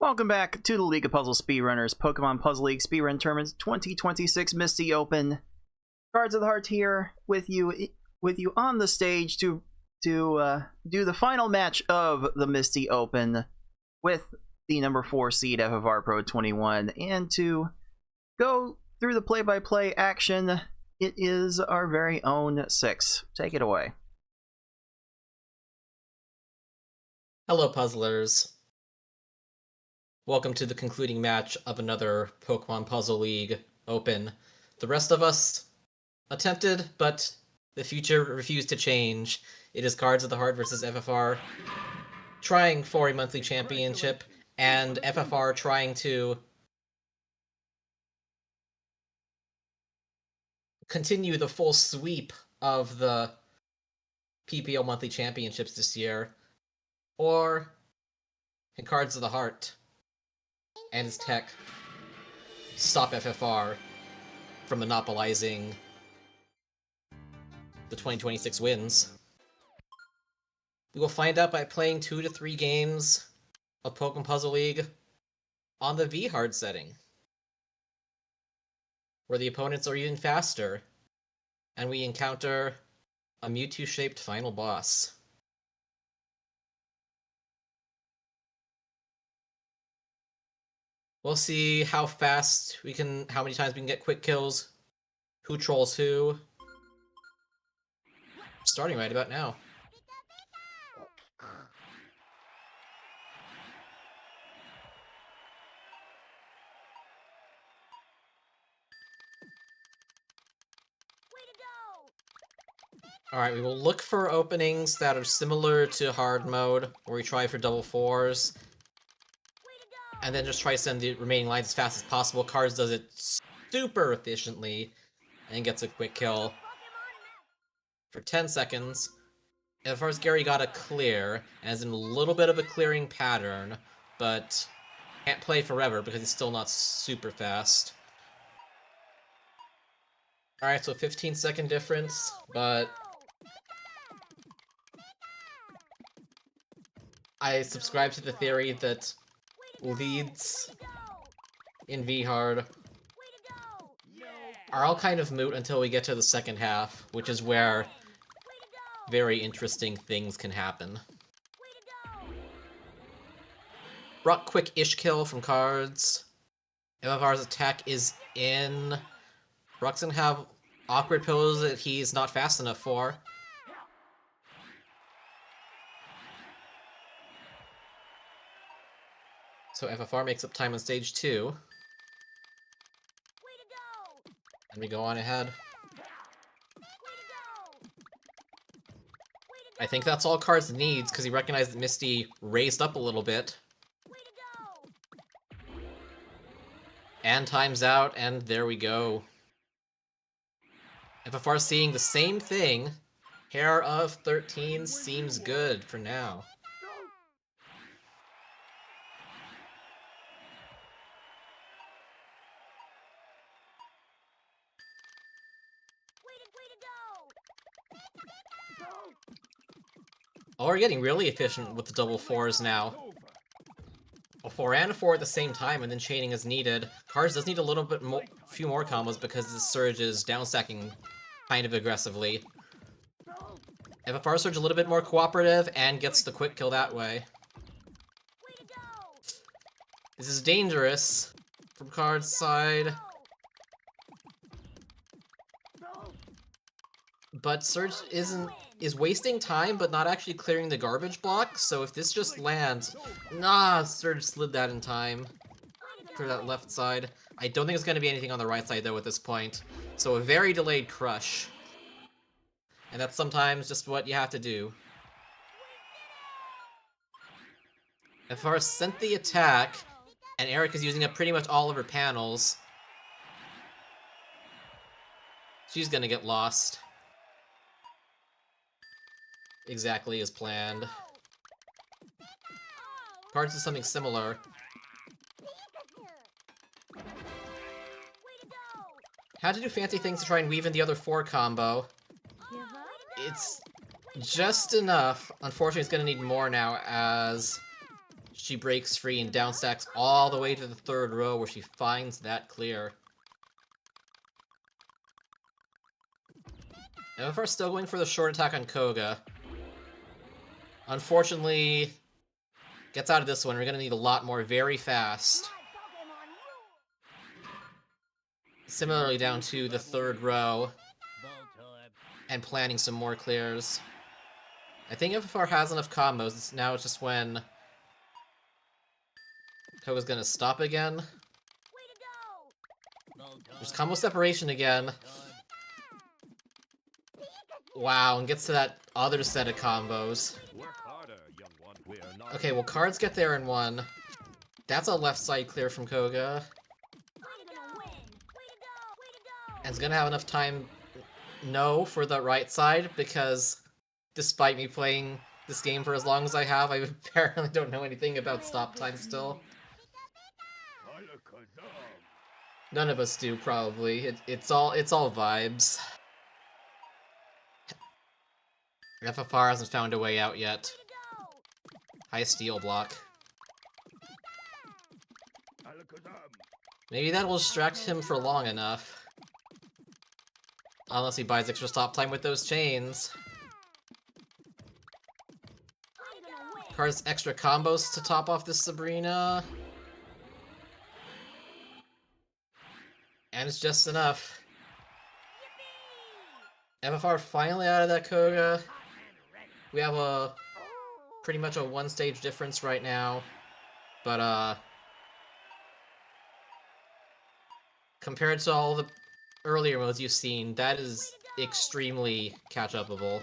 Welcome back to the League of Puzzle Speedrunners Pokemon Puzzle League Speedrun Tournament 2026 Misty Open. Cards of the Heart here with you on the stage to do the final match of the Misty Open with the number 4 seed FFR Pro 21, and to go through the play-by-play action, it is our very own Six. Take it away. Hello, puzzlers. Welcome to the concluding match of another Pokemon Puzzle League Open. The rest of us attempted, but the future refused to change. It is Cards of the Heart versus FFR, trying for a monthly championship, and FFR trying to continue the full sweep of the PPO monthly championships this year. Or in Cards of the Heart and his tech stop FFR from monopolizing the 2026 wins. We will find out by playing 2 to 3 games of Pokemon Puzzle League on the V-Hard setting, where the opponents are even faster, and we encounter a Mewtwo-shaped final boss. We'll see how fast we can, how many times we can get quick kills, who trolls who. Starting right about now. Alright, we will look for openings that are similar to hard mode, where we try for double 4s. And then just try to send the remaining lines as fast as possible. Cards does it super efficiently and gets a quick kill for 10 seconds. And as far as Gary got a clear, and is in a little bit of a clearing pattern, but can't play forever because he's still not super fast. Alright, so 15-second difference, but I subscribe to the theory that leads in V-Hard are all kind of moot until we get to the second half, which is where very interesting things can happen. Rock quick-ish kill from Cards. FFR's attack is in. Rock's gonna have awkward pose that he's not fast enough for. So FFR makes up time on stage 2. And we go on ahead. I think that's all Cards needs, because he recognized that Misty raised up a little bit. And time's out, and there we go. FFR seeing the same thing. Hair of 13 seems good for now. Oh, we're getting really efficient with the double 4s now. A 4 and a 4 at the same time, and then chaining is needed. Cards does need a little bit more, few more combos because the Surge is downstacking kind of aggressively. FFR Surge a little bit more cooperative and gets the quick kill that way. This is dangerous from Cards' side. But Surge is wasting time, but not actually clearing the garbage block, so if this just lands... Nah, Surge slid that in time for that left side. I don't think it's going to be anything on the right side, though, at this point. So a very delayed crush. And that's sometimes just what you have to do. FFR sent the attack, and Eric is using up pretty much all of her panels. She's going to get lost. Exactly as planned. Cards is something similar. Had to do fancy things to try and weave in the other 4 combo. It's just enough. Unfortunately, it's going to need more now as she breaks free and downstacks all the way to the third row where she finds that clear. FFR still going for the short attack on Koga. Unfortunately, gets out of this one. We're going to need a lot more very fast. Similarly down to the third row. And planning some more clears. I think FFR has enough combos. Now it's just when Koga's going to stop again. There's combo separation again. Wow, and gets to that other set of combos. Okay, well, cards get there in one. That's a left side clear from Koga. And it's gonna have enough time, no, for the right side, because despite me playing this game for as long as I have, I apparently don't know anything about stop time still. None of us do, probably. It's all vibes. FFR hasn't found a way out yet. High steel block. Maybe that will distract him for long enough. Unless he buys extra stop time with those chains. Cards extra combos to top off this Sabrina. And it's just enough. FFR finally out of that Koga. We have a pretty much a one-stage difference right now. But, compared to all the earlier modes you've seen, that is extremely catch-upable.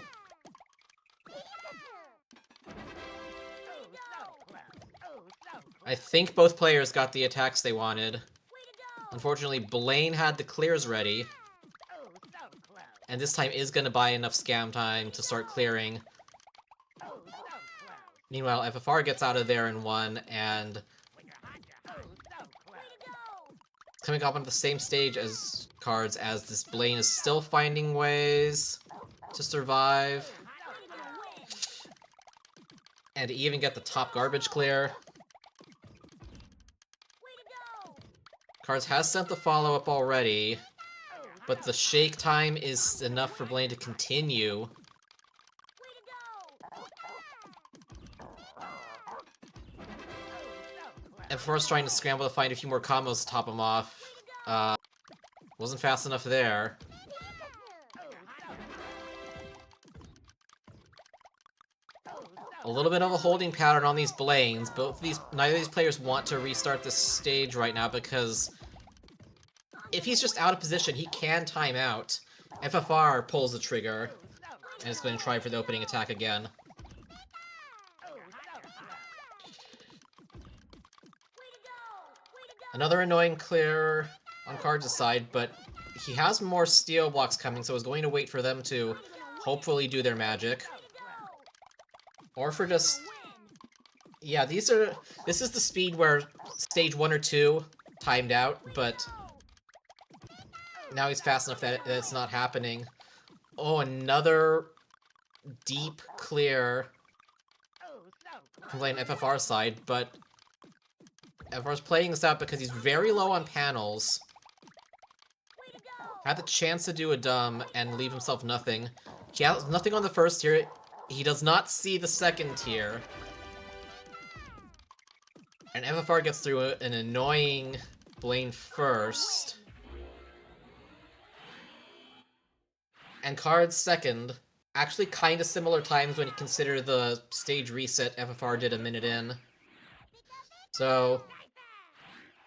I think both players got the attacks they wanted. Unfortunately, Blaine had the clears ready. And this time is going to buy enough scam time to start clearing. Meanwhile, FFR gets out of there in one, and coming up on the same stage as cards as this Blaine is still finding ways to survive. And to even get the top garbage clear. Cards has sent the follow-up already, but the shake time is enough for Blaine to continue. FFR's trying to scramble to find a few more combos to top him off. Wasn't fast enough there. A little bit of a holding pattern on these Blaines. Neither of these players want to restart this stage right now because if he's just out of position, he can time out. FFR pulls the trigger and is going to try for the opening attack again. Another annoying clear on Cards' side, but he has more steel blocks coming, so I was going to wait for them to hopefully do their magic. Or for just... Yeah, this is the speed where stage 1 or 2 timed out, but now he's fast enough that it's not happening. Oh, another deep clear from playing FFR side, but FFR's playing this out because he's very low on panels. Had the chance to do a dumb and leave himself nothing. He has nothing on the first tier. He does not see the second tier. And FFR gets through an annoying Blaine first. And Cards second. Actually kind of similar times when you consider the stage reset FFR did a minute in. So,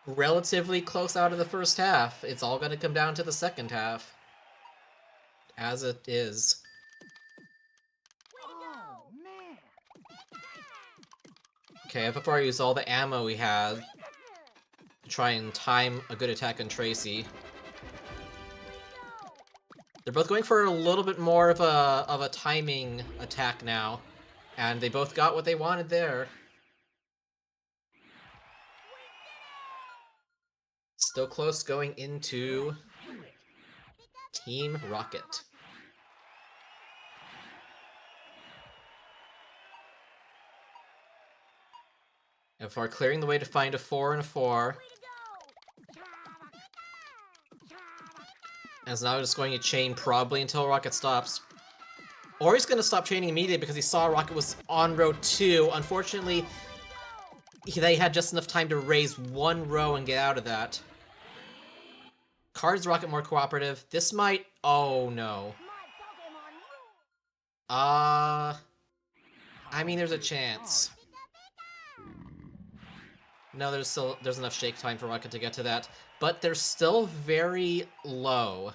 relatively close out of the first half. It's all going to come down to the second half. As it is. Okay, FFR used all the ammo we had to try and time a good attack on Tracy. They're both going for a little bit more of a timing attack now, and they both got what they wanted there. Still close going into Team Rocket. FFR clearing the way to find a 4 and a 4. And is now just going to chain probably until Rocket stops. Or he's going to stop chaining immediately because he saw Rocket was on row 2. Unfortunately, they had just enough time to raise 1 row and get out of that. Cards Rocket more cooperative. This might... Oh, no. I mean, there's a chance. No, there's enough shake time for Rocket to get to that. But they're still very low.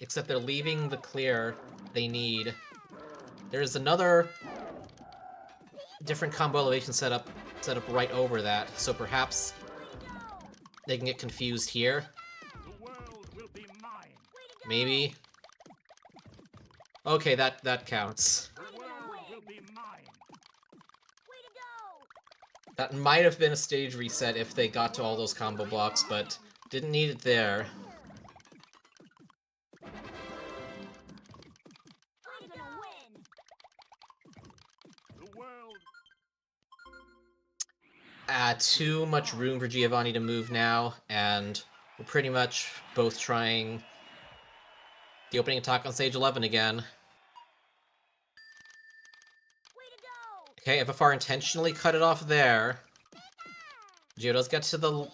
Except they're leaving the clear they need. There's another different combo elevation set up right over that, so perhaps they can get confused here. Maybe. Okay, that counts. That might have been a stage reset if they got to all those combo blocks, but didn't need it there. Too much room for Giovanni to move now, and we're pretty much both trying the opening attack on stage 11 again. Okay, FFR intentionally cut it off there. Gio does get to the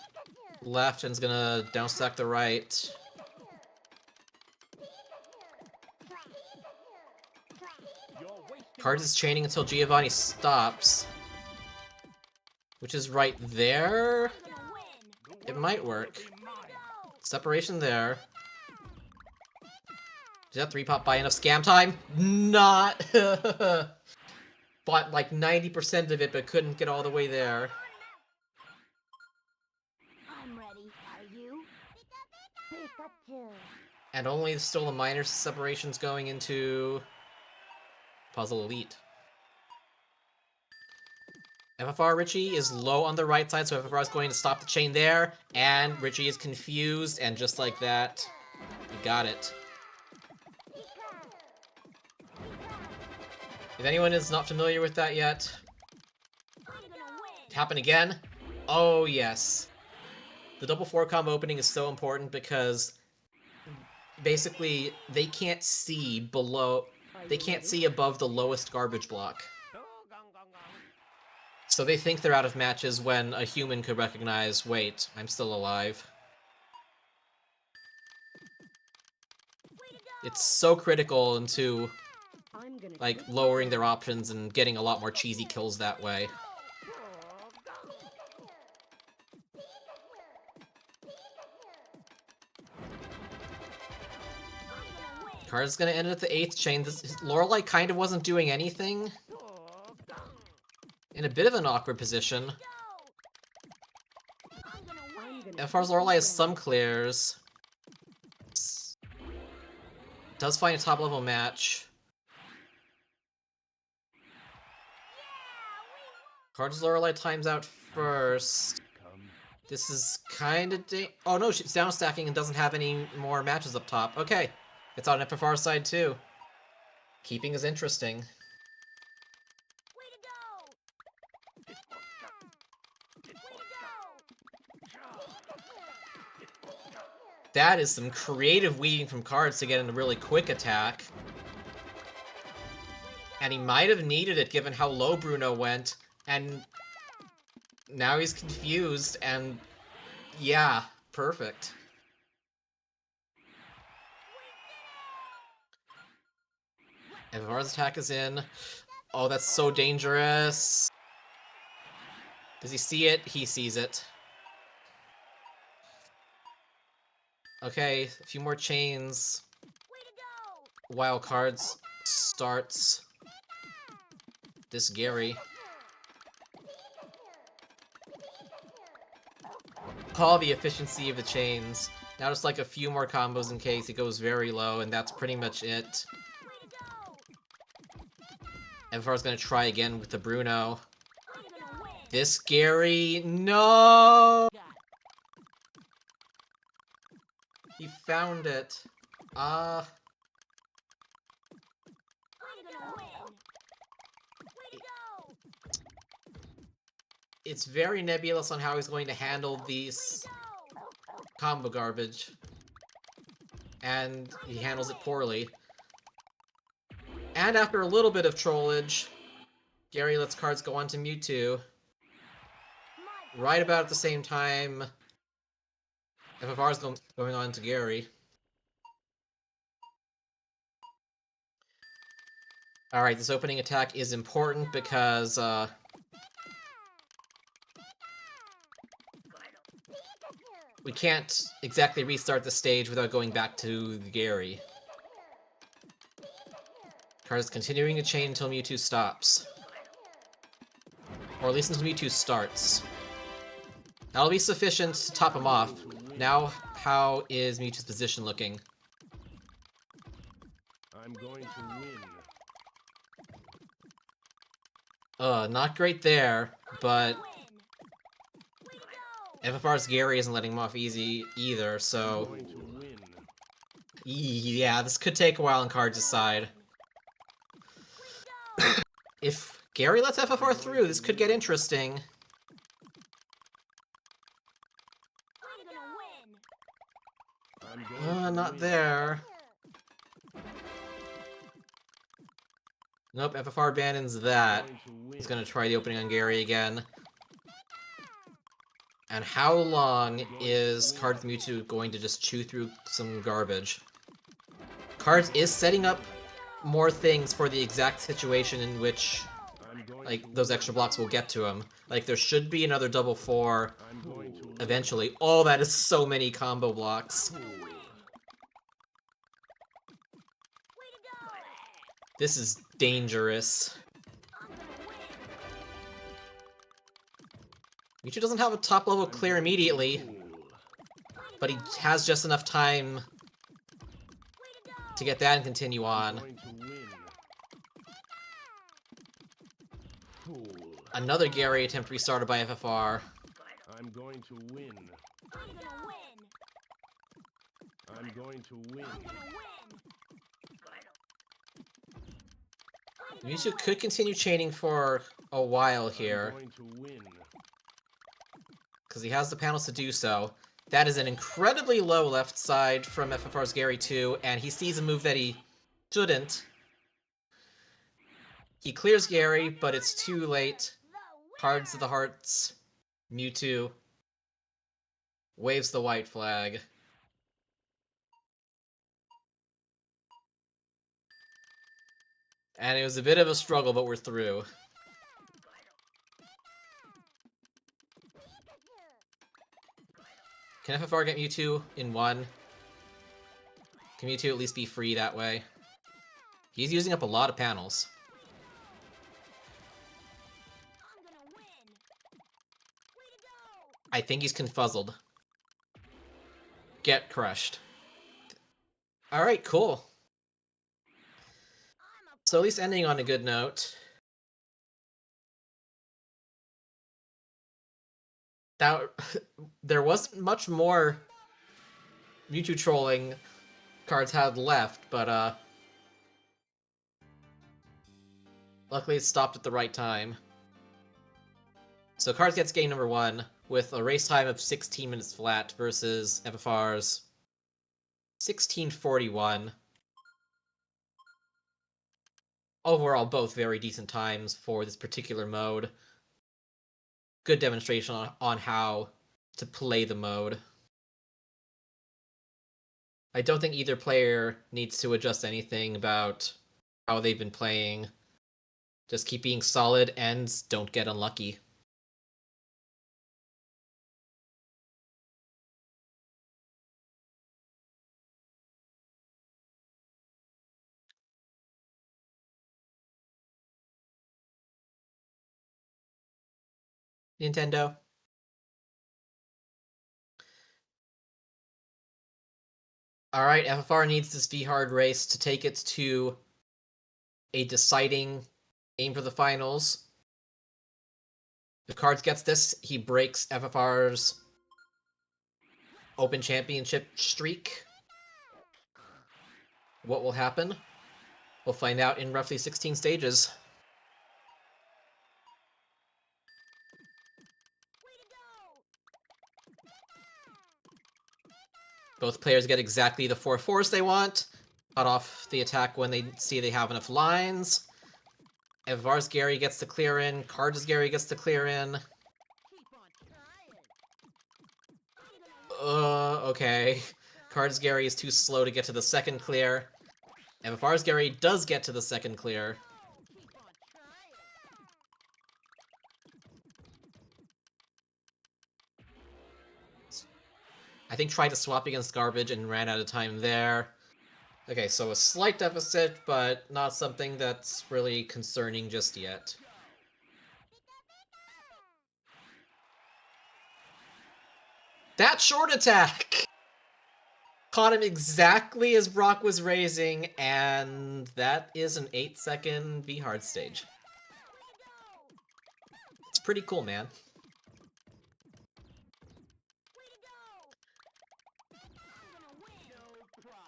left and is gonna downstack the right. Cards is chaining until Giovanni stops. Which is right there? It might work. Separation there. Did that 3-pop buy enough scam time? Not! Bought like 90% of it, but couldn't get all the way there. I'm ready. Are you? Pikachu. And only still the minor separations going into Puzzle Elite. FFR Richie is low on the right side, so FFR is going to stop the chain there, and Richie is confused, and just like that, he got it. If anyone is not familiar with that yet, it happened again. Oh yes. The double 4 combo opening is so important because basically they can't see above the lowest garbage block. So they think they're out of matches when a human could recognize, wait, I'm still alive. It's so critical into, like, lowering their options and getting a lot more cheesy kills that way. Card's gonna end at the 8th chain. Lorelei kind of wasn't doing anything. In a bit of an awkward position. As far as Lorelei has some clears. Does find a top level match. Card's Lorelei times out first. This is kind of oh no, she's down stacking and doesn't have any more matches up top. Okay, it's on FFR side too. Keeping is interesting. That is some creative weaving from Cards to get in a really quick attack. And he might have needed it given how low Bruno went, and now he's confused, and yeah, perfect. FFR's attack is in. Oh, that's so dangerous. Does he see it? He sees it. Okay, a few more chains. While Cards starts this Gary. All the efficiency of the chains. Now just like a few more combos in case he goes very low, and that's pretty much it. FFR's gonna try again with the Bruno. This Gary, no! He found it. it's very nebulous on how he's going to handle these combo garbage. And he handles it poorly. And after a little bit of trollage, Gary lets cards go on to Mewtwo. Right about at the same time, FFR is going on to Gary. Alright, this opening attack is important because, we can't exactly restart the stage without going back to Gary. Card is continuing to chain until Mewtwo stops. Or at least until Mewtwo starts. That'll be sufficient to top him off. Now, how is Mewtwo's position looking? I'm going to win. Not great there, but FFR's Gary isn't letting him off easy either, so... Going to win. Yeah, this could take a while on Cards' side. If Gary lets FFR through, this could get interesting. I'm going to Not win. there. Nope, FFR abandons that. Going to win. He's gonna try the opening on Gary again. And how long is Cards Mewtwo going to just chew through some garbage? Cards is setting up more things for the exact situation in which, I'm going like, to those extra blocks will get to him. Like, there should be another double 4 I'm going to win. eventually. Oh, that is so many combo blocks. This is dangerous. Mewtwo doesn't have a top level clear immediately, but he has just enough time to get that and continue on. Going to win. Fool. Another Gary attempt restarted by FFR. I'm going to win. I'm going to win. Mewtwo could continue chaining for a while here, I'm going to win. because he has the panels to do so. That is an incredibly low left side from FFR's Gary 2, and he sees a move that he shouldn't. He clears Gary, but it's too late. Cards of the Hearts. Mewtwo waves the white flag. And it was a bit of a struggle, but we're through. Can FFR get Mewtwo in one? Can Mewtwo at least be free that way? He's using up a lot of panels. I think he's confuzzled. Get crushed. Alright, cool. So at least ending on a good note. That there wasn't much more Mewtwo trolling Cards had left, but luckily it stopped at the right time. So Cards gets game number 1 with a race time of 16 minutes flat versus FFR's 16:41. Overall, both very decent times for this particular mode. Good demonstration on how to play the mode. I don't think either player needs to adjust anything about how they've been playing. Just keep being solid and don't get unlucky. Nintendo. Alright, FFR needs this V-Hard race to take it to a deciding game for the finals. If Cards gets this, he breaks FFR's Open Championship streak. What will happen? We'll find out in roughly 16 stages. Both players get exactly the 4 fours they want. Cut off the attack when they see they have enough lines. FFR's Gary gets to clear in. Cards' Gary gets to clear in. Okay. Cards' Gary is too slow to get to the second clear. FFR's Gary does get to the second clear. I think tried to swap against Garbage and ran out of time there. Okay, so a slight deficit, but not something that's really concerning just yet. That short attack! Caught him exactly as Brock was raising, and that is an 8-second V-Hard stage. It's pretty cool, man.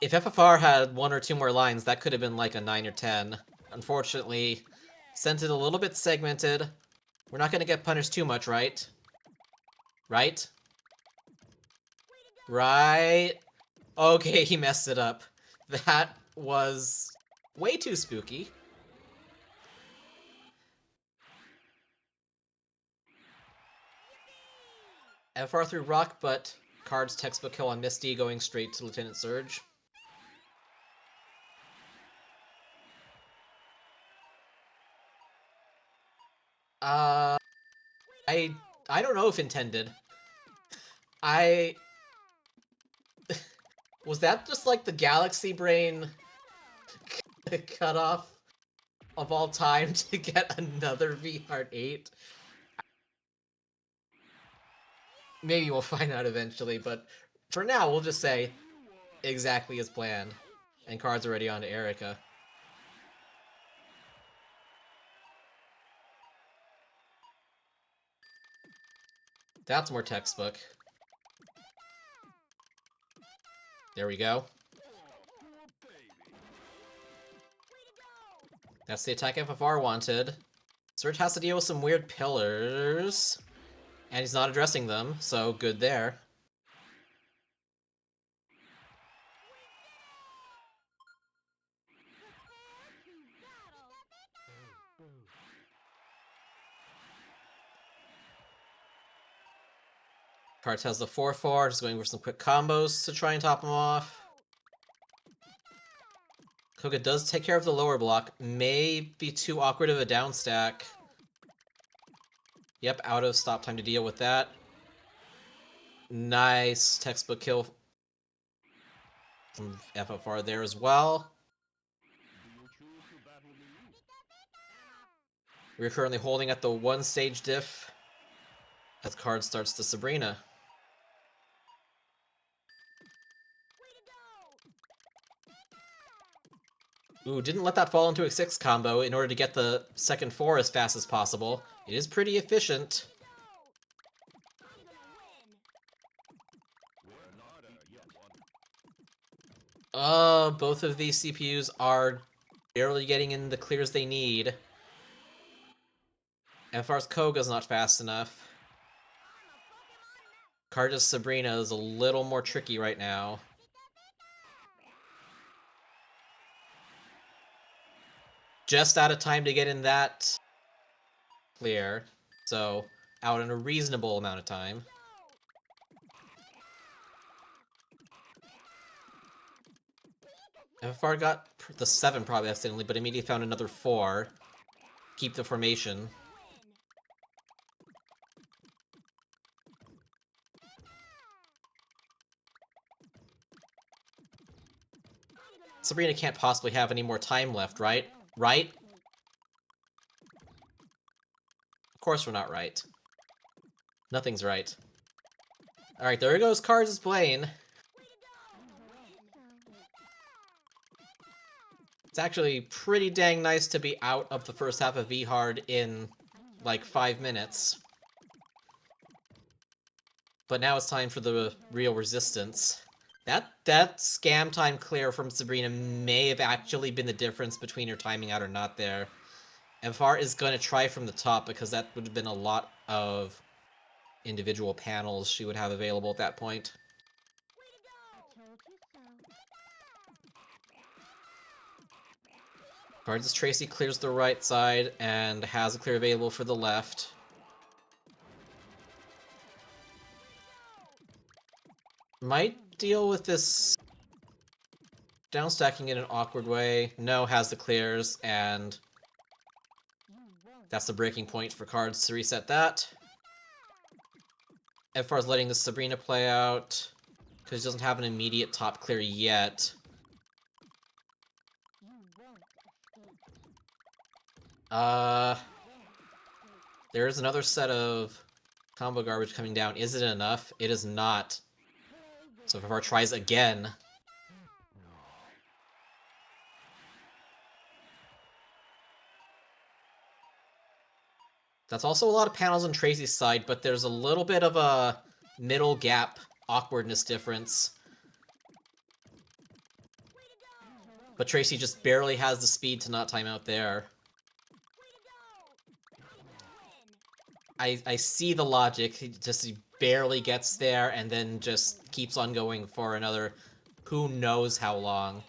If FFR had 1 or 2 more lines, that could have been like a 9 or 10. Unfortunately, sent it a little bit segmented. We're not going to get punished too much, right? Right? Right? Okay, he messed it up. That was way too spooky. FR through Rock, but Card's textbook kill on Misty going straight to Lieutenant Surge. I don't know if intended. Was that just like the Galaxy Brain cutoff of all time to get another V-Heart 8? Maybe we'll find out eventually, but for now, we'll just say exactly as planned. And Card's already on to Erica. That's more textbook. There we go. That's the attack FFR wanted. Surge has to deal with some weird pillars. And he's not addressing them, so good there. Cards has the 4-4, just going for some quick combos to try and top him off. Koga does take care of the lower block. May be too awkward of a down stack. Yep, out of stop time to deal with that. Nice textbook kill from FFR there as well. We're currently holding at the 1-stage diff as Card starts to Sabrina. Ooh, didn't let that fall into a 6 combo in order to get the second 4 as fast as possible. It is pretty efficient. Both of these CPUs are barely getting in the clears they need. FR's Koga's not fast enough. Carda's Sabrina is a little more tricky right now. Just out of time to get in that clear, so out in a reasonable amount of time. FFR got the 7 probably accidentally, but immediately found another 4. Keep the formation. Sabrina can't possibly have any more time left, right? Right? Of course we're not right. Nothing's right. Alright, there goes Cards' plane. It's actually pretty dang nice to be out of the first half of V-Hard in, like, 5 minutes. But now it's time for the real resistance. That scam time clear from Sabrina may have actually been the difference between her timing out or not there. FR is going to try from the top because that would have been a lot of individual panels she would have available at that point. Cards as Tracy clears the right side and has a clear available for the left. Might deal with this downstacking in an awkward way. No, has the clears, and that's the breaking point for Cards to reset that. FFR is letting the Sabrina play out, because he doesn't have an immediate top clear yet. There is another set of combo garbage coming down. Is it enough? It is not. So FFR tries again. That's also a lot of panels on Tracy's side, but there's a little bit of a middle gap awkwardness difference. But Tracy just barely has the speed to not time out there. I see the logic, he barely gets there and then just keeps on going for another who knows how long.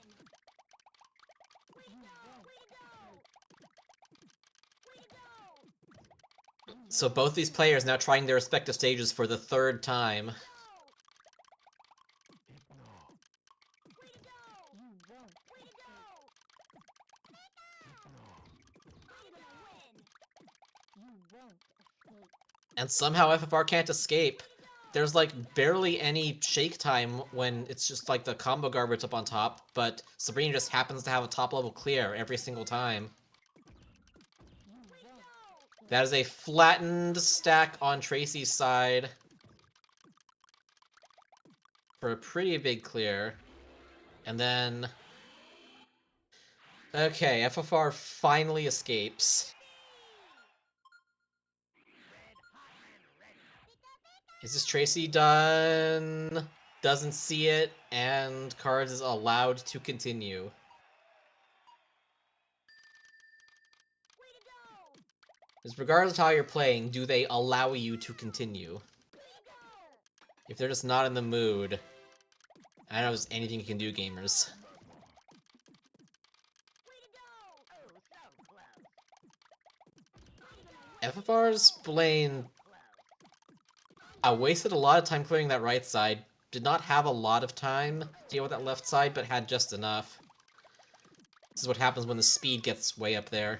So both these players now trying their respective stages for the third time. And somehow FFR can't escape. There's like barely any shake time when it's just like the combo garbage up on top, but Sabrina just happens to have a top level clear every single time. That is a flattened stack on Tracy's side for a pretty big clear. And then... okay, FFR finally escapes. Is this Tracy done? Doesn't see it, and Cards is allowed to continue. Because regardless of how you're playing, do they allow you to continue? If they're just not in the mood, I don't know if there's anything you can do, gamers. FFR's Blaine wasted a lot of time clearing that right side. Did not have a lot of time to deal with that left side, but had just enough. This is what happens when the speed gets way up there.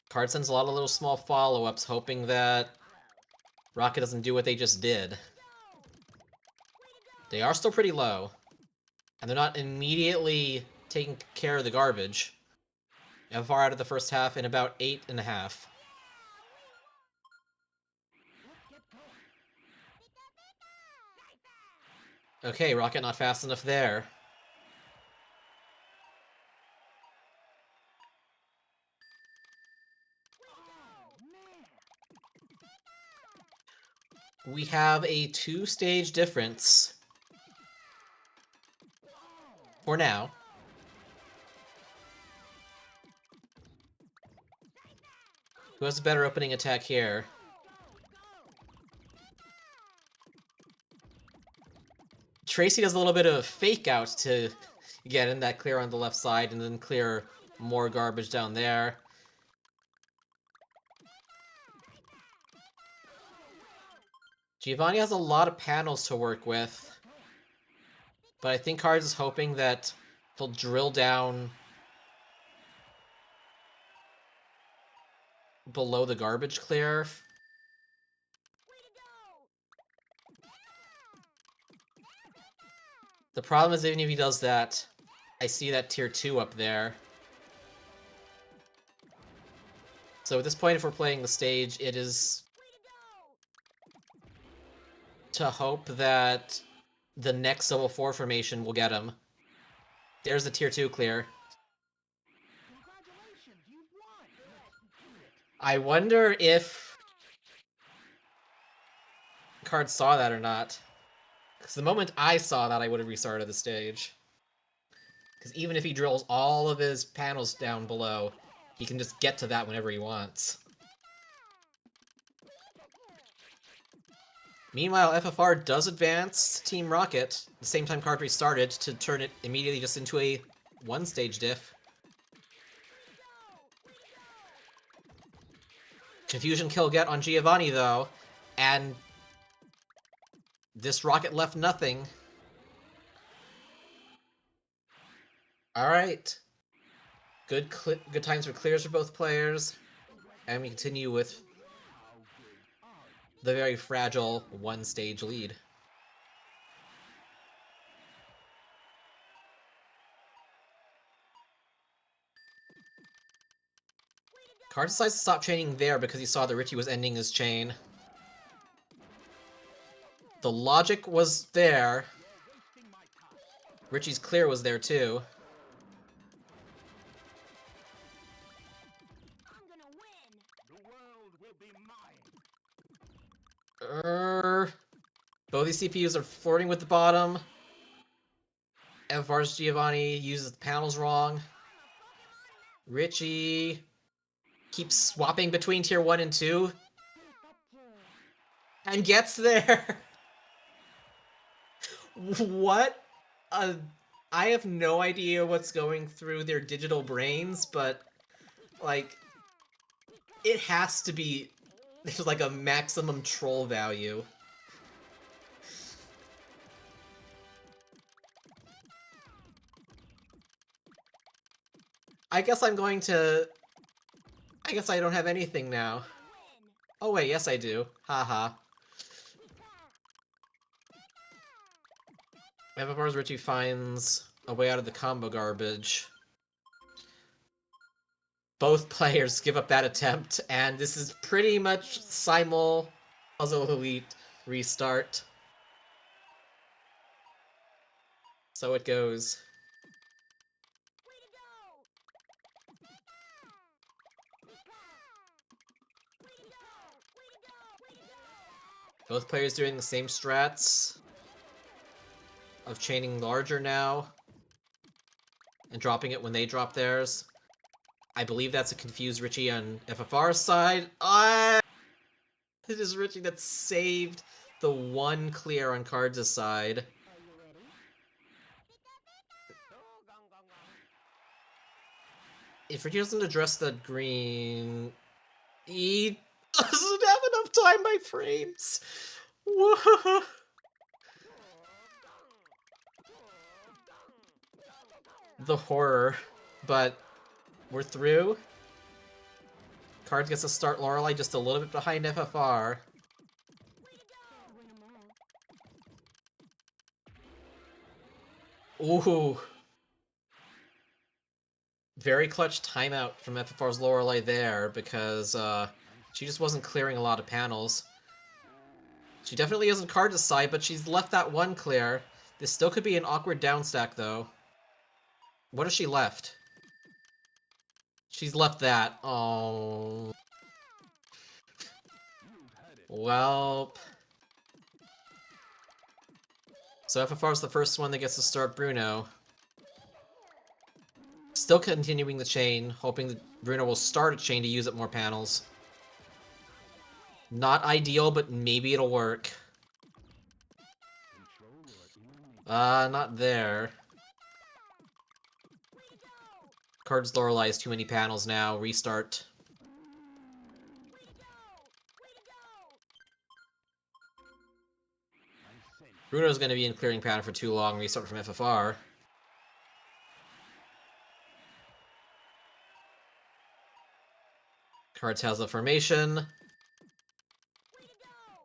Card sends a lot of little small follow-ups, hoping that Rocket doesn't do what they just did. They are still pretty low, and they're not immediately taking care of the garbage. FFR out of the first half in about 8.5. Okay, Rocket not fast enough there. We have a 2-stage difference. For now. Who has a better opening attack here? Tracy does a little bit of fake out to get in that clear on the left side and then clear more garbage down there. Giovanni has a lot of panels to work with, but I think Cards is hoping that he'll drill down below the garbage clear. The problem is, even if he does that, I see that tier 2 up there. So at this point, if we're playing the stage, it is to hope that the next level 4 formation will get him. There's the tier 2 clear. I wonder if Card saw that or not. Because the moment I saw that, I would have restarted the stage. Because even if he drills all of his panels down below, he can just get to that whenever he wants. Meanwhile, FFR does advance Team Rocket, the same time Card restarted, to turn it immediately just into a one stage diff. Confusion kill get on Giovanni, though, and this rocket left nothing. Alright. Good times for clears for both players. And we continue with the very fragile one-stage lead. Card decides to stop chaining there because he saw that Richie was ending his chain. The logic was there. Richie's clear was there too. Both these CPUs are flirting with the bottom. FFR's Giovanni uses the panels wrong. Richie keeps swapping between tier 1 and 2. And gets there! What? I have no idea what's going through their digital brains, but, like, it has to be, there's like a maximum troll value. I guess I don't have anything now. Oh wait, yes I do. Haha. FFR's Richie finds a way out of the combo garbage. Both players give up that attempt, and this is pretty much simul Puzzle Elite restart. So it goes. Both players doing the same strats of chaining larger now and dropping it when they drop theirs. I believe that's a confused Richie on FFR's side. It is Richie that saved the one clear on Cards' side. If Richie doesn't address the green, he doesn't have enough time by frames. Whoa. The horror, but we're through. Cards gets to start Lorelei just a little bit behind FFR. Ooh. Very clutch timeout from FFR's Lorelei there, because she just wasn't clearing a lot of panels. She definitely isn't Cards' side, but she's left that one clear. This still could be an awkward downstack, though. What has she left? She's left that. Oh. Well. So FFR's the first one that gets to start Bruno. Still continuing the chain, hoping that Bruno will start a chain to use up more panels. Not ideal, but maybe it'll work. Not there. Cards Lorelei has too many panels now. Restart. Bruno's going to be in clearing pattern for too long. Restart from FFR. Cards has the formation.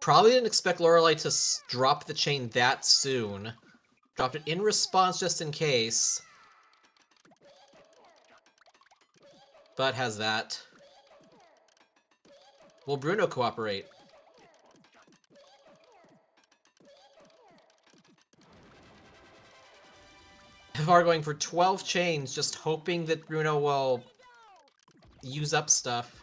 Probably didn't expect Lorelei to drop the chain that soon. Dropped it in response just in case. But has that. Will Bruno cooperate? FFR going for 12 chains, just hoping that Bruno will use up stuff.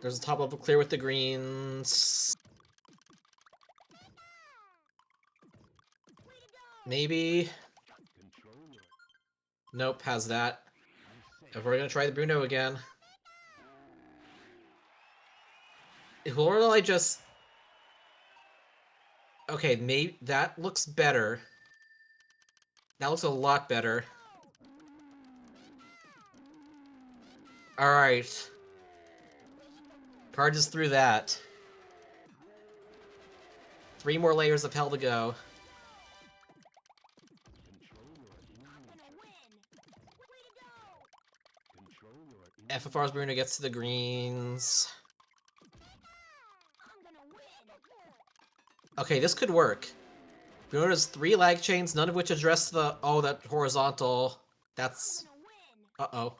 There's a top level clear with the greens. Maybe. Nope, has that. If we're gonna try the Bruno again. If Lorelei just... Okay, maybe that looks better. That looks a lot better. Alright. Cards is through that. 3 more layers of hell to go. FFR's Bruno gets to the greens. Okay, this could work. Bruno does 3 lag chains, none of which address the... Oh, that horizontal. That's... Uh-oh.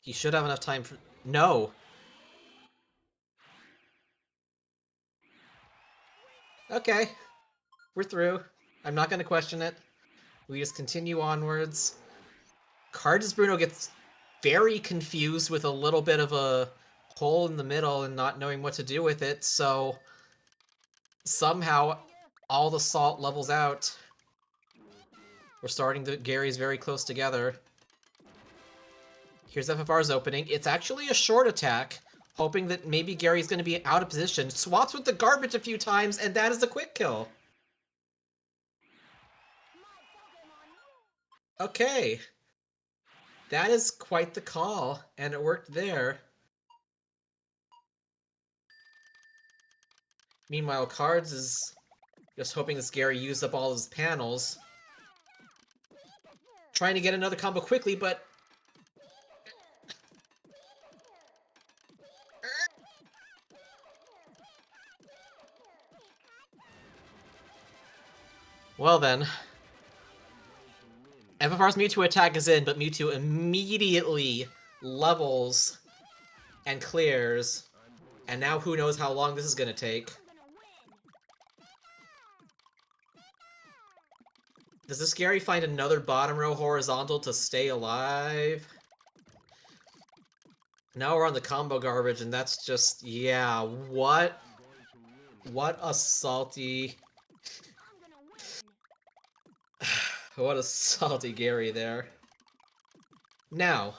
He should have enough time for... No! Okay. We're through. I'm not gonna question it. We just continue onwards. Cards Bruno gets very confused with a little bit of a hole in the middle and not knowing what to do with it, so somehow all the salt levels out. We're starting to... Gary's very close together. Here's FFR's opening. It's actually a short attack, hoping that maybe Gary's going to be out of position. Swaps with the garbage a few times, and that is a quick kill. Okay. That is quite the call, and it worked there. Meanwhile, Cards is just hoping this Gary used up all his panels. Trying to get another combo quickly, but... Well then. FFR's Mewtwo attack is in, but Mewtwo immediately levels and clears. And now who knows how long this is gonna take. Does this Gary find another bottom row horizontal to stay alive? Now we're on the combo garbage, and that's just... Yeah, what? What a salty... What a salty Gary there. Now,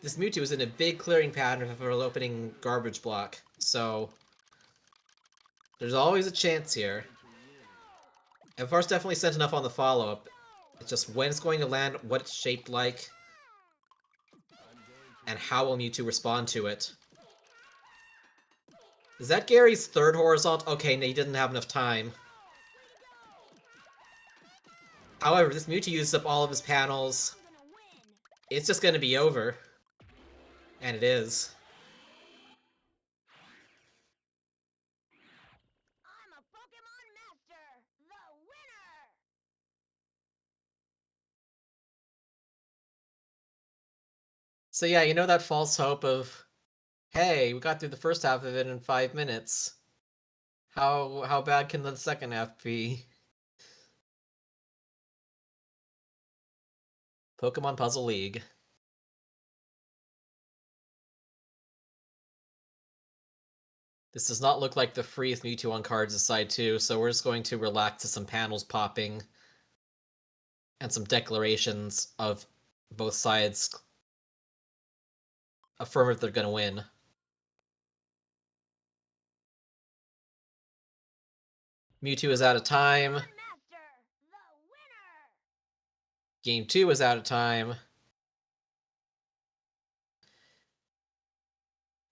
this Mewtwo is in a big clearing pattern for an opening garbage block, so... There's always a chance here. FFR's definitely sent enough on the follow-up. It's just when it's going to land, what it's shaped like, and how will Mewtwo respond to it. Is that Gary's third horizontal? Okay, no, he didn't have enough time. However, this Mewtwo used up all of his panels. It's just gonna be over. And it is. I'm a Pokemon Master, the winner! So yeah, you know that false hope of, hey, we got through the first half of it in 5 minutes. How bad can the second half be? Pokemon Puzzle League. This does not look like the freest Mewtwo on Cards' side too, so we're just going to relax to some panels popping and some declarations of both sides affirm if they're gonna win. Mewtwo is out of time. Master, the winner! Game 2 is out of time.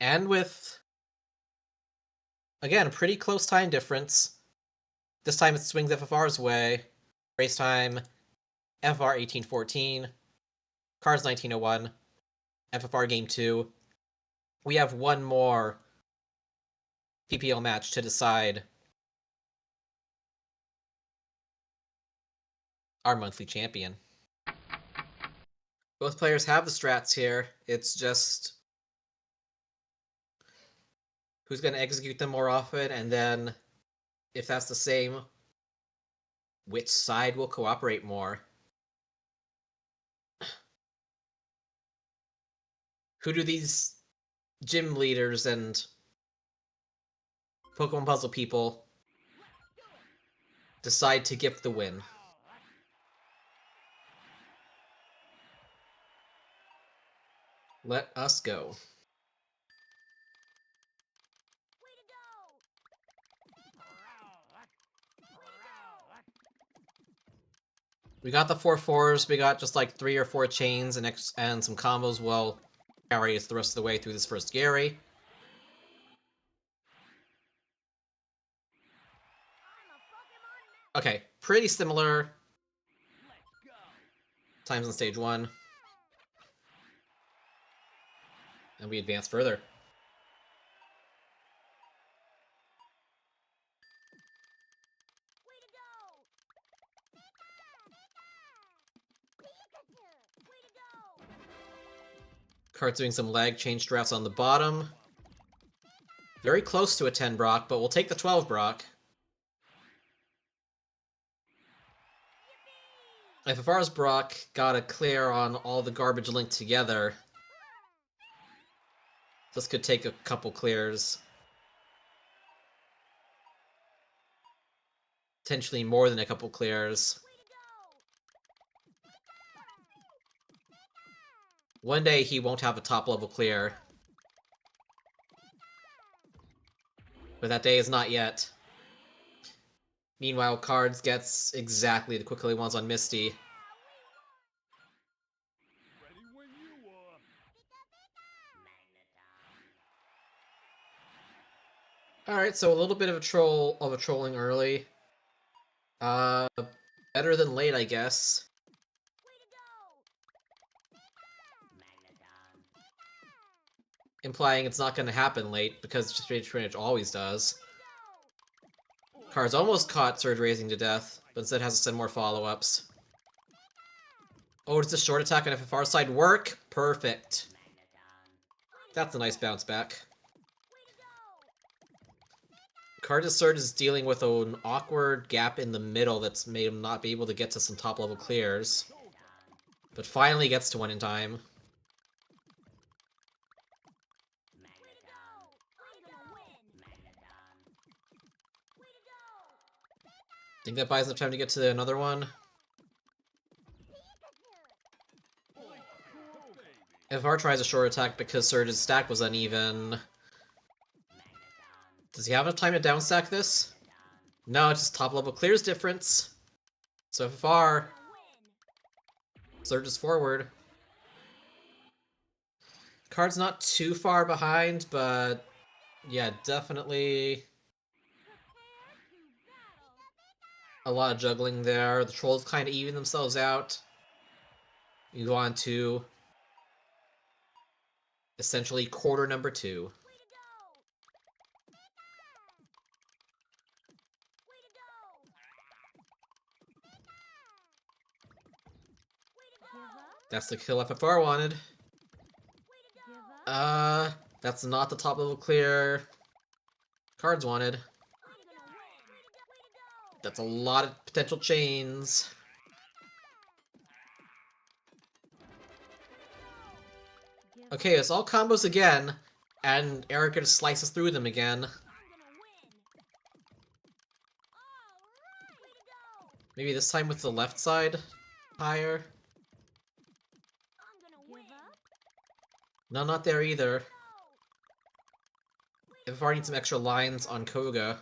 And with, again, a pretty close time difference. This time it swings FFR's way. Race time, FFR 1814, Cards 1901, FFR Game 2. We have one more PPL match to decide our monthly champion. Both players have the strats here. It's just who's going to execute them more often, and then if that's the same, which side will cooperate more. Who do these gym leaders and Pokemon Puzzle people decide to give the win? Let us go. Way to go! We got the 4 fours, we got just like 3 or 4 chains and some combos will carry us the rest of the way through this first Gary. Okay, pretty similar times on stage 1. And we advance further. Cart's doing some lag change drafts on the bottom. Very close to a 10 Brock, but we'll take the 12 Brock. FFR's Brock got a clear on all the garbage linked together. This could take a couple clears. Potentially more than a couple clears. One day he won't have a top level clear. But that day is not yet. Meanwhile, Cards gets exactly the quickly ones on Misty. Alright, so a little bit of a trolling early. Better than late, I guess. Implying it's not going to happen late, because Stage Range always does. Cards almost caught Surge raising to death, but instead has to send more follow-ups. Oh, does the short attack on FFR side work? Perfect. That's a nice bounce back. Cards' Surge is dealing with an awkward gap in the middle that's made him not be able to get to some top-level clears. But finally gets to one in time. Think that buys enough time to get to another one? FR tries a short attack because Surge's stack was uneven. Does he have enough time to downstack this? No, it's just top level clears difference. So FFR surges forward. Card's not too far behind, but yeah, definitely a lot of juggling there. The trolls kind of even themselves out. You go on to essentially quarter number 2. That's the kill FFR wanted. That's not the top level clear Cards wanted. That's a lot of potential chains. Okay, it's all combos again, and Erica just slices through them again. Maybe this time with the left side higher? No, not there either. If I need some extra lines on Koga.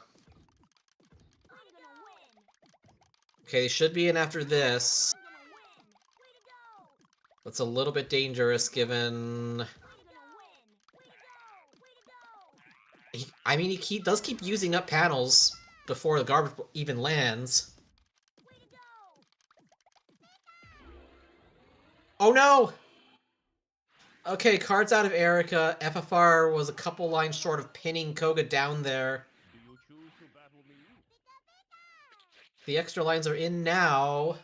Okay, they should be in after this. That's a little bit dangerous given... I mean, he does keep using up panels before the garbage even lands. Oh no! Okay, Cards out of Erica. FFR was a couple lines short of pinning Koga down there. The extra lines are in now.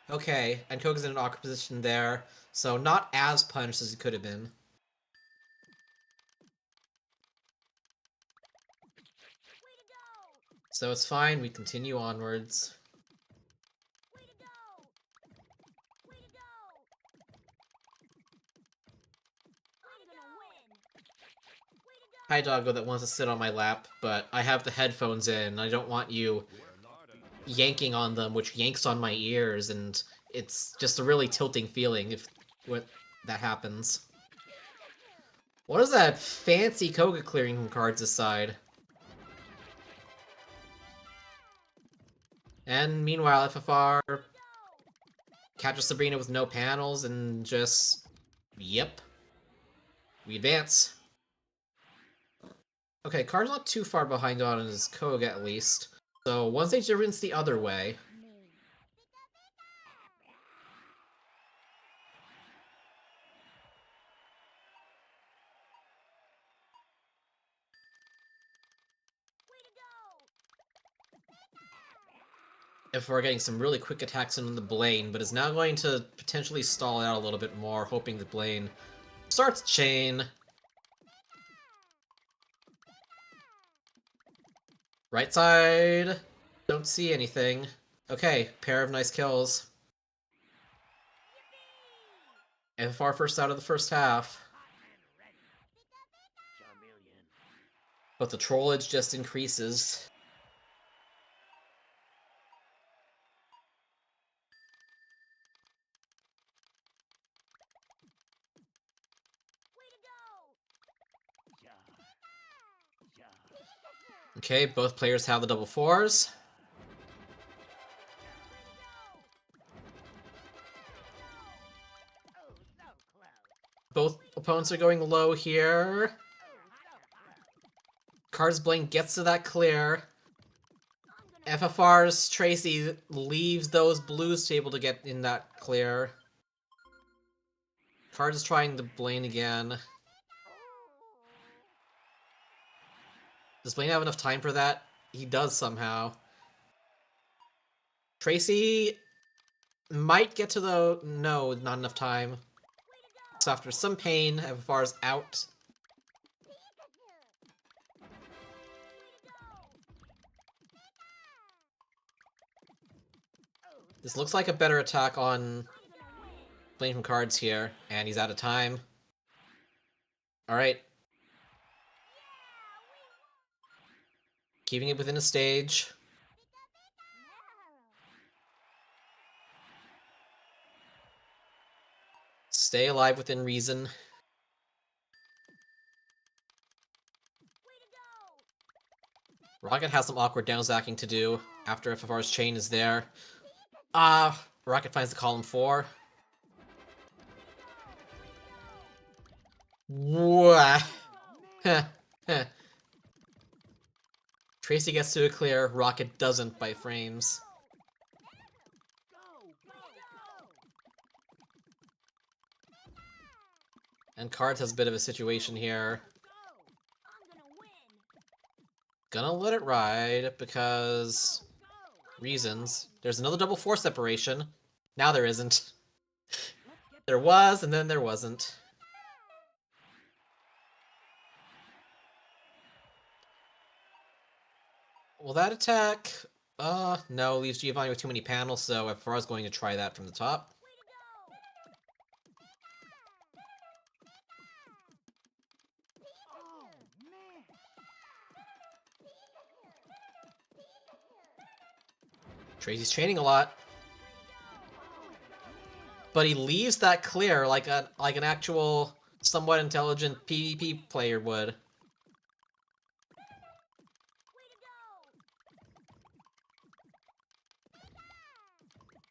Okay, and Koga's in an awkward position there, so not as punished as he could have been. So it's fine, we continue onwards. Hi, Doggo, that wants to sit on my lap, but I have the headphones in. I don't want you yanking on them, which yanks on my ears, and it's just a really tilting feeling if that happens. What is that fancy Koga clearing from Cards' side? And meanwhile, FFR Catch a Sabrina with no panels and just... Yep. We advance. Okay, Card's not too far behind on his Koga at least. So one stage difference the other way. If we're getting some really quick attacks in the Blaine, but is now going to potentially stall out a little bit more, hoping the Blaine starts chain. Right side. Don't see anything. Okay, pair of nice kills. FFR first out of the first half. But the trollage just increases. Okay, both players have the double fours. Both opponents are going low here. Cards Blaine gets to that clear. FFR's Tracy leaves those blues to be able to get in that clear. Cards is trying to Blaine again. Does Blaine have enough time for that? He does somehow. Tracy might get to the... No, not enough time. So after some pain, FFR's out. This looks like a better attack on Blaine from Cards here, and he's out of time. Alright. Keeping it within a stage. Stay alive within reason. Rocket has some awkward downzacking to do after FFR's chain is there. Rocket finds the column 4. Wah. Tracy gets to a clear, Rocket doesn't by frames. And Cards has a bit of a situation here. Gonna let it ride because... reasons. There's another double 4 separation. Now there isn't. There was, and then there wasn't. Will that attack? No, leaves Giovanni with too many panels, so FFR is going to try that from the top. Tracy's chaining a lot. But he leaves that clear like an actual, somewhat intelligent PvP player would.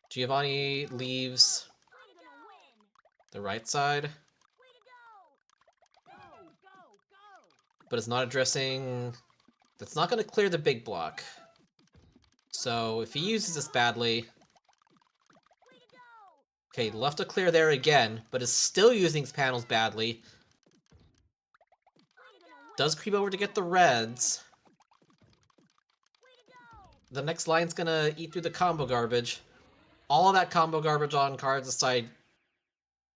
Giovanni leaves the right side. But it's not addressing... That's not going to clear the big block. So if he uses this badly... Okay, left a clear there again, but is still using his panels badly. Does creep over to get the reds. The next line's gonna eat through the combo garbage. All of that combo garbage on Cards' side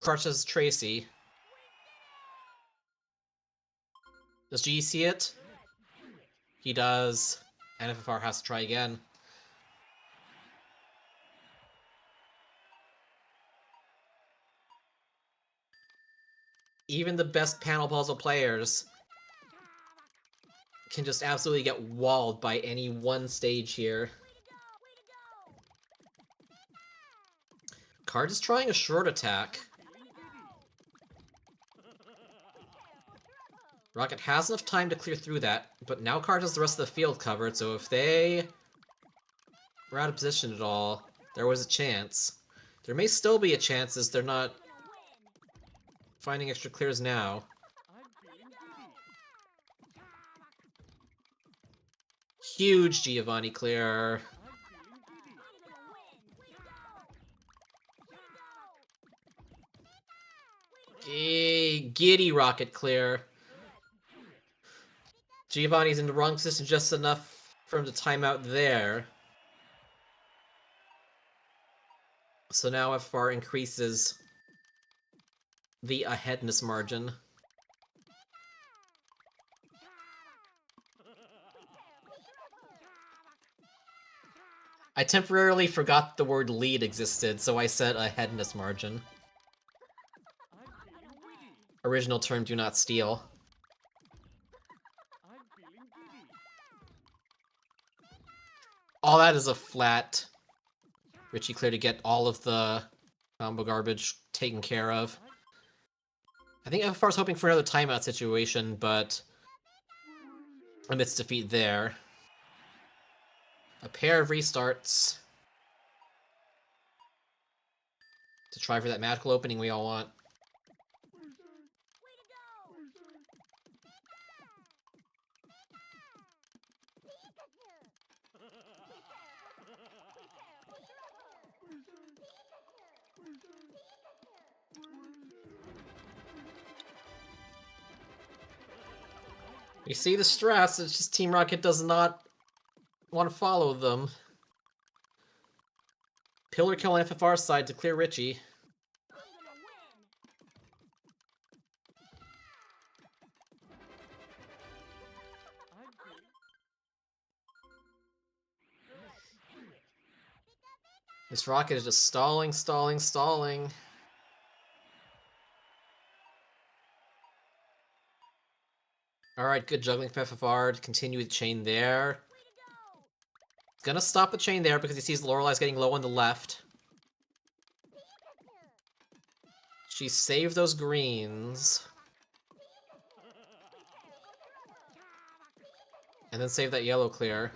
crushes Tracy. Does G see it? He does. And FFR has to try again. Even the best panel puzzle players can just absolutely get walled by any one stage here. Card is trying a short attack. Rocket has enough time to clear through that, but now Card has the rest of the field covered, so if they were out of position at all, there was a chance. There may still be a chance as they're not finding extra clears now. Huge Giovanni clear. Giddy rocket clear. Giovanni's in the wrong position just enough for him to time out there. So now FFR increases the aheadness margin. I temporarily forgot the word lead existed, so I said aheadness margin. Original term, do not steal. All that is a flat. Richie clear to get all of the combo garbage taken care of. I think FFR is hoping for another timeout situation, but amidst defeat there. A pair of restarts to try for that magical opening we all want. You see the stress, it's just Team Rocket does not want to follow them. Pillar kill on FFR's side to clear Richie. This Rocket is just stalling, stalling, stalling. Alright, good juggling from FFR to continue the chain there. Gonna stop the chain there because he sees Lorelai's getting low on the left. She saved those greens. And then save that yellow clear.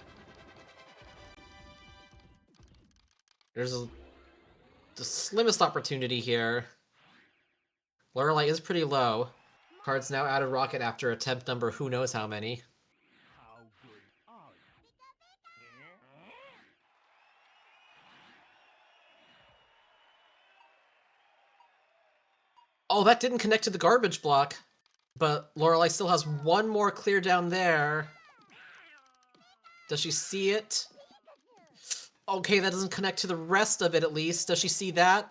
There's the slimmest opportunity here. Lorelai is pretty low. Card's now out of Rocket after attempt number who knows how many. Oh, that didn't connect to the garbage block. But Lorelai still has one more clear down there. Does she see it? Okay, that doesn't connect to the rest of it at least. Does she see that?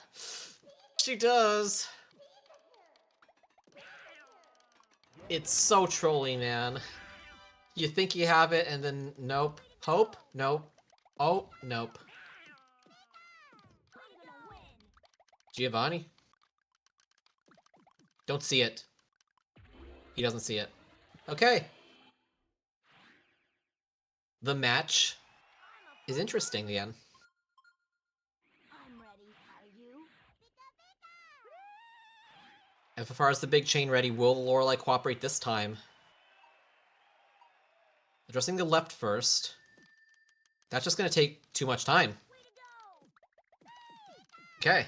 She does. It's so trolly, man. You think you have it, and then nope. Hope? Nope. Oh, nope. Giovanni? Don't see it. He doesn't see it. Okay. The match is interesting again. I'm ready. Are you? FFR is the big chain ready. Will Lorelai cooperate this time? Addressing the left first. That's just going to take too much time. Okay.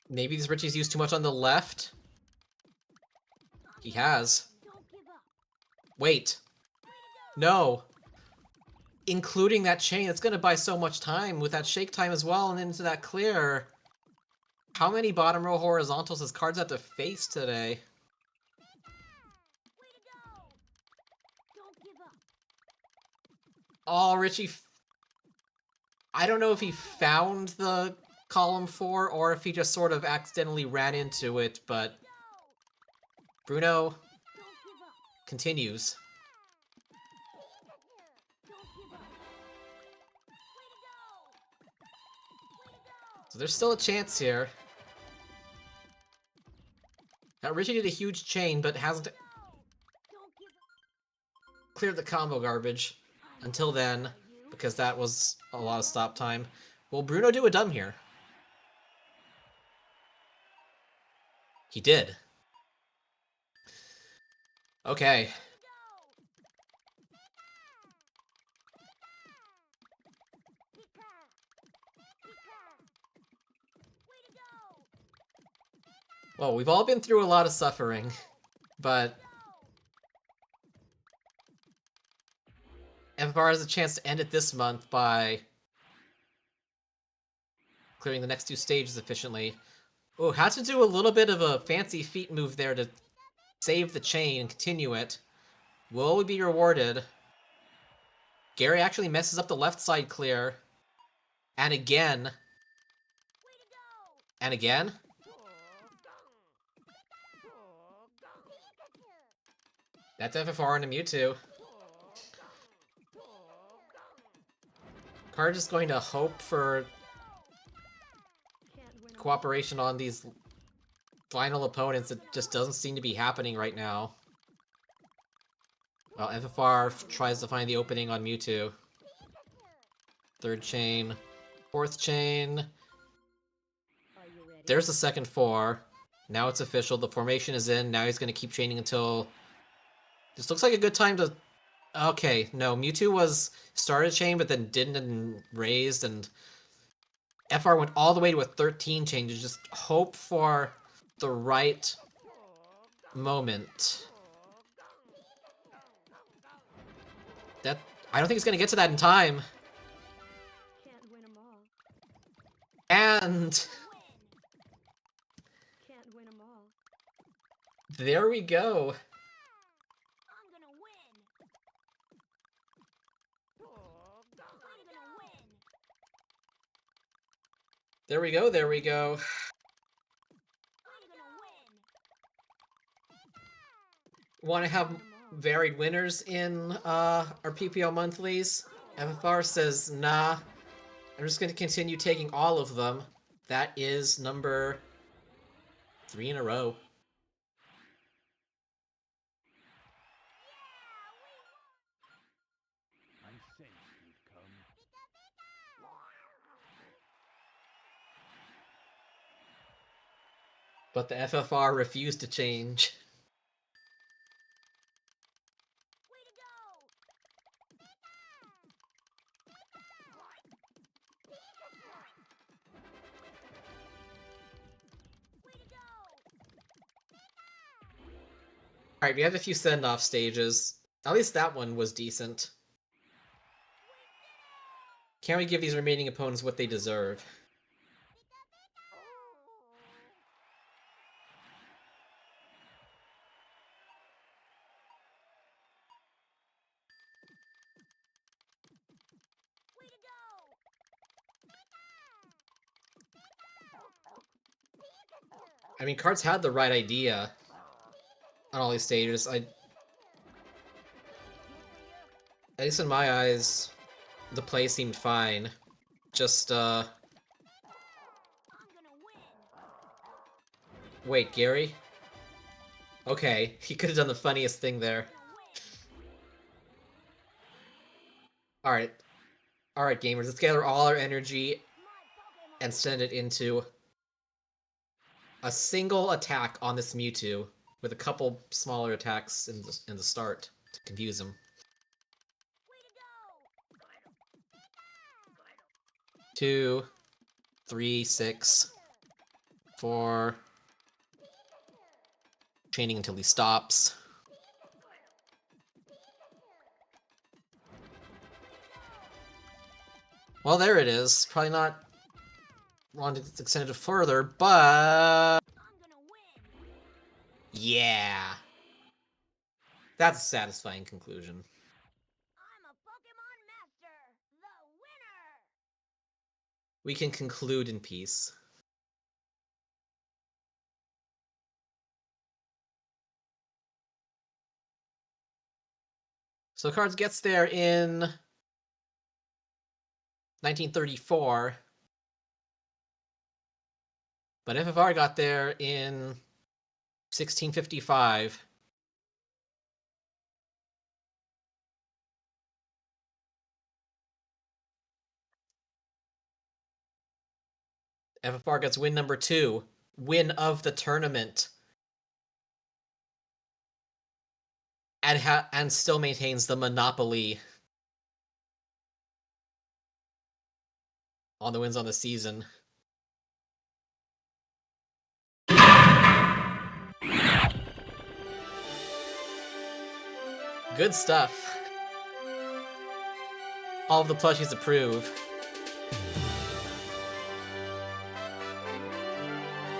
Maybe this Richie's used too much on the left. He has. Wait. No. Including that chain, it's going to buy so much time with that shake time as well and into that clear. How many bottom row horizontals has Cards have to face today? Oh, Richie. I don't know if he found the column 4 or if he just sort of accidentally ran into it, but Bruno continues. So there's still a chance here. Now Richie did a huge chain, but hasn't cleared the combo garbage until then, because that was a lot of stop time. Will Bruno do a dumb here? He did. Okay. Well, we've all been through a lot of suffering, but FFR has a chance to end it this month by clearing the next two stages efficiently. Oh, had to do a little bit of a fancy feat move there to save the chain and continue it. Will we be rewarded? Gary actually messes up the left side clear. And again. And again. That's FFR and a Mewtwo. Card is going to hope for cooperation on these final opponents. It just doesn't seem to be happening right now. Well, FFR tries to find the opening on Mewtwo. Third chain. Fourth chain. There's the second 4. Now it's official. The formation is in. Now he's going to keep chaining until... This looks like a good time to... Okay, no. Mewtwo was started chain, but then didn't and raised, and... FR went all the way to a 13 chain to just hope for the right moment. That... I don't think he's going to get to that in time. And... There we go. There we go, there we go. Want to have varied winners in our PPL monthlies? FFR says, nah. I'm just going to continue taking all of them. That is number 3 in a row. I sensed you'd come. But the FFR refused to change. Alright, we have a few send-off stages. At least that one was decent. Can we give these remaining opponents what they deserve? I mean, Cards had the right idea on all these stages. At least in my eyes, the play seemed fine. Just, Wait, Gary? Okay, he could have done the funniest thing there. Alright. Alright, gamers, let's gather all our energy and send it into a single attack on this Mewtwo, with a couple smaller attacks in the start to confuse him. 2, 3, 6, 4. Chaining until he stops. Well, there it is. Probably not wanting to extend it further, but... Yeah. That's a satisfying conclusion. I'm a Pokemon Master, the winner! We can conclude in peace. So Cards gets there in 1934, but FFR got there in 1655. FFR gets win number 2, win of the tournament. and still maintains the monopoly on the wins on the season. Good stuff. All of the plushies approve.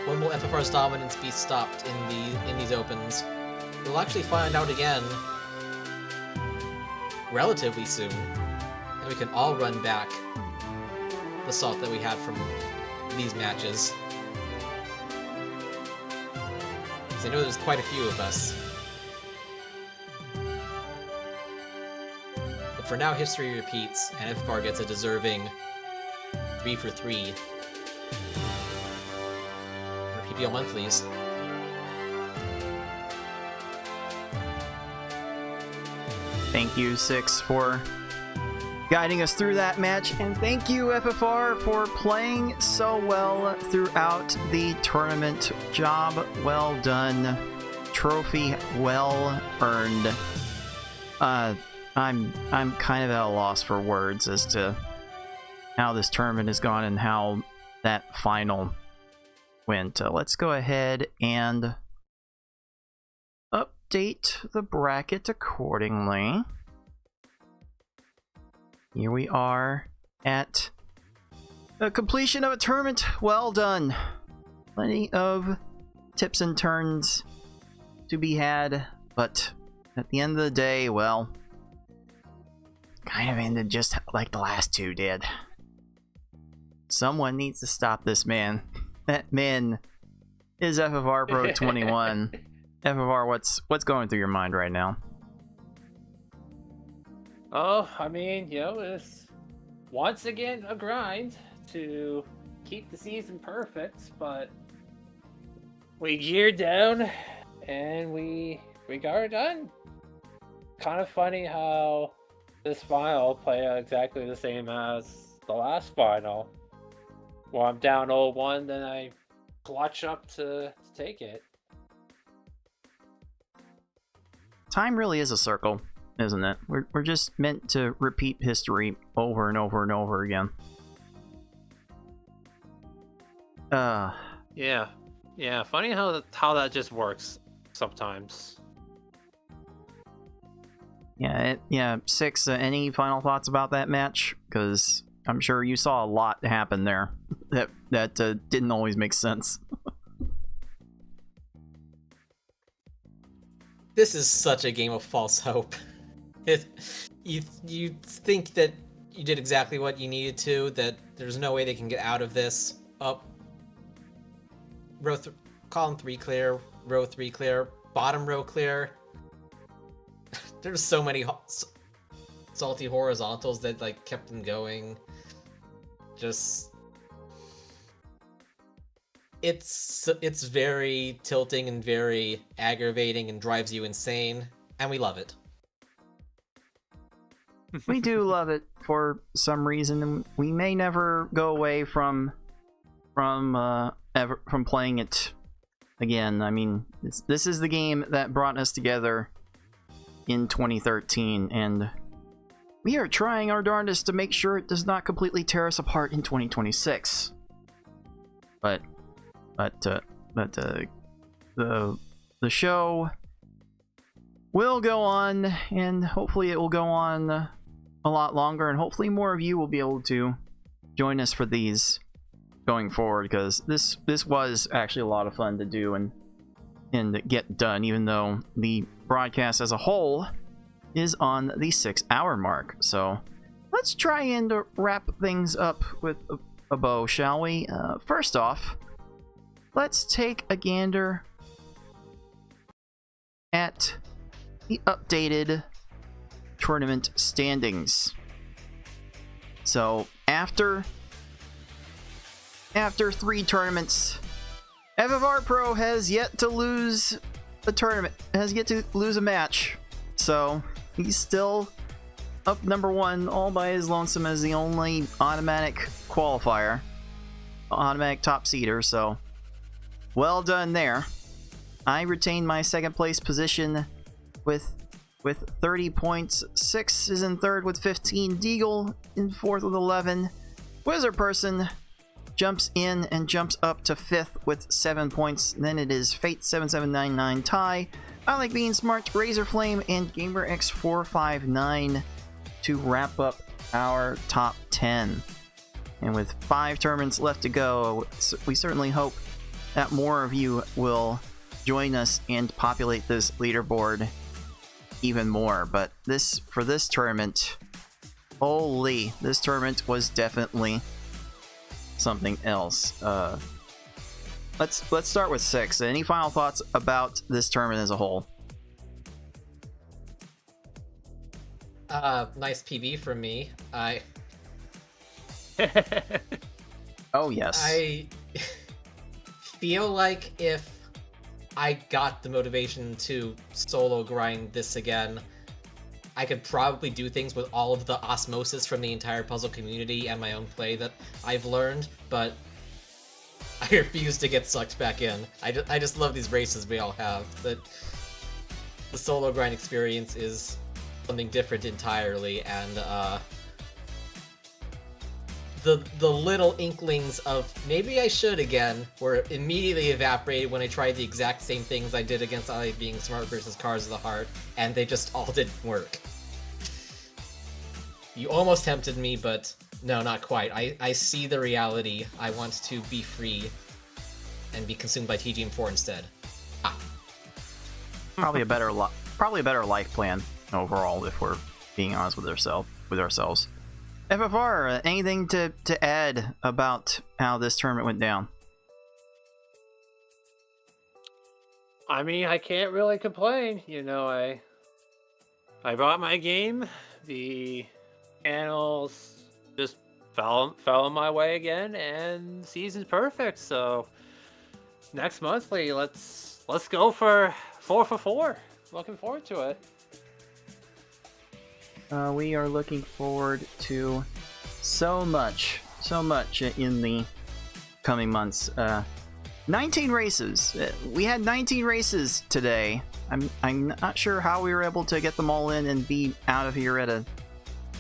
When will FFR's dominance be stopped in these opens? We'll actually find out again relatively soon, and we can all run back the salt that we had from these matches. Because I know there's quite a few of us. But for now, history repeats, and FFR gets a deserving 3 for 3. PPL monthlies. Thank you, Six, for guiding us through that match, and thank you, FFR, for playing so well throughout the tournament. Job well done. Trophy well earned. I'm kind of at a loss for words as to how this tournament has gone and how that final went. Let's go ahead and update the bracket accordingly. Here we are at the completion of a tournament. Well done. Plenty of tips and turns to be had, but at the end of the day, well, kind of ended just like the last two did. Someone needs to stop this man. That man is FFR Pro 21. FFR, what's going through your mind right now? Oh, I mean, it's once again a grind to keep the season perfect, but we geared down and we got it done. Kind of funny how this final played out exactly the same as the last final. Well, I'm down 0-1, then I clutch up to take it. Time really is a circle, isn't it? We're just meant to repeat history over and over and over again. Yeah. Funny how that just works sometimes. Yeah. Six. Any final thoughts about that match? Because I'm sure you saw a lot happen there that didn't always make sense. This is such a game of false hope. You think that you did exactly what you needed to, that there's no way they can get out of this. Column 3 clear, row 3 clear, bottom row clear. There's so many salty horizontals that kept them going. Just it's very tilting and very aggravating and drives you insane, and we love it. We do love it for some reason, and we may never go away from playing it again. I mean, this is the game that brought us together in 2013, and we are trying our darndest to make sure it does not completely tear us apart in 2026. But the show will go on, and hopefully it will go on a lot longer, and hopefully more of you will be able to join us for these going forward, because this was actually a lot of fun to do and get done, even though the broadcast as a whole is on the 6-hour mark. So let's try and wrap things up with a bow, shall we? First off, let's take a gander at the updated tournament standings. So after 3 tournaments, FFR Pro has yet to lose a tournament, has yet to lose a match. So he's still up number 1 all by his lonesome as the only automatic qualifier, automatic top seeder. So well done there. I retain my second place position with with 30 points. 6 is in third with 15. Deagle in fourth with 11. Wizard Person jumps in and jumps up to 5th with 7 points. Then it is Fate7799 Ty, I Like Being Smart, Razorflame, and GamerX459 to wrap up our top 10. And with 5 tournaments left to go, we certainly hope that more of you will join us and populate this leaderboard even more. But for this tournament, holy, this tournament was definitely something else. Let's start with 6. Any final thoughts about this tournament as a whole? Nice PB from me. Oh yes. I feel like if I got the motivation to solo grind this again, I could probably do things with all of the osmosis from the entire puzzle community and my own play that I've learned, but I refuse to get sucked back in. I just love these races we all have. The solo grind experience is something different entirely, and the little inklings of maybe I should again were immediately evaporated when I tried the exact same things I did against I Like Being Smart versus Cards of the Heart, and they just all didn't work. You almost tempted me, but no, not quite. I see the reality. I want to be free and be consumed by TGM4 instead. Probably a better life plan overall, if we're being honest with ourselves. FFR, anything to add about how this tournament went down? I mean, I can't really complain. You know, I bought my game. The channels just fell my way again, and season's perfect. So next monthly, let's go for 4 for 4. Looking forward to it. We are looking forward to so much in the coming months. 19 races. We had 19 races today. I'm not sure how we were able to get them all in and be out of here at a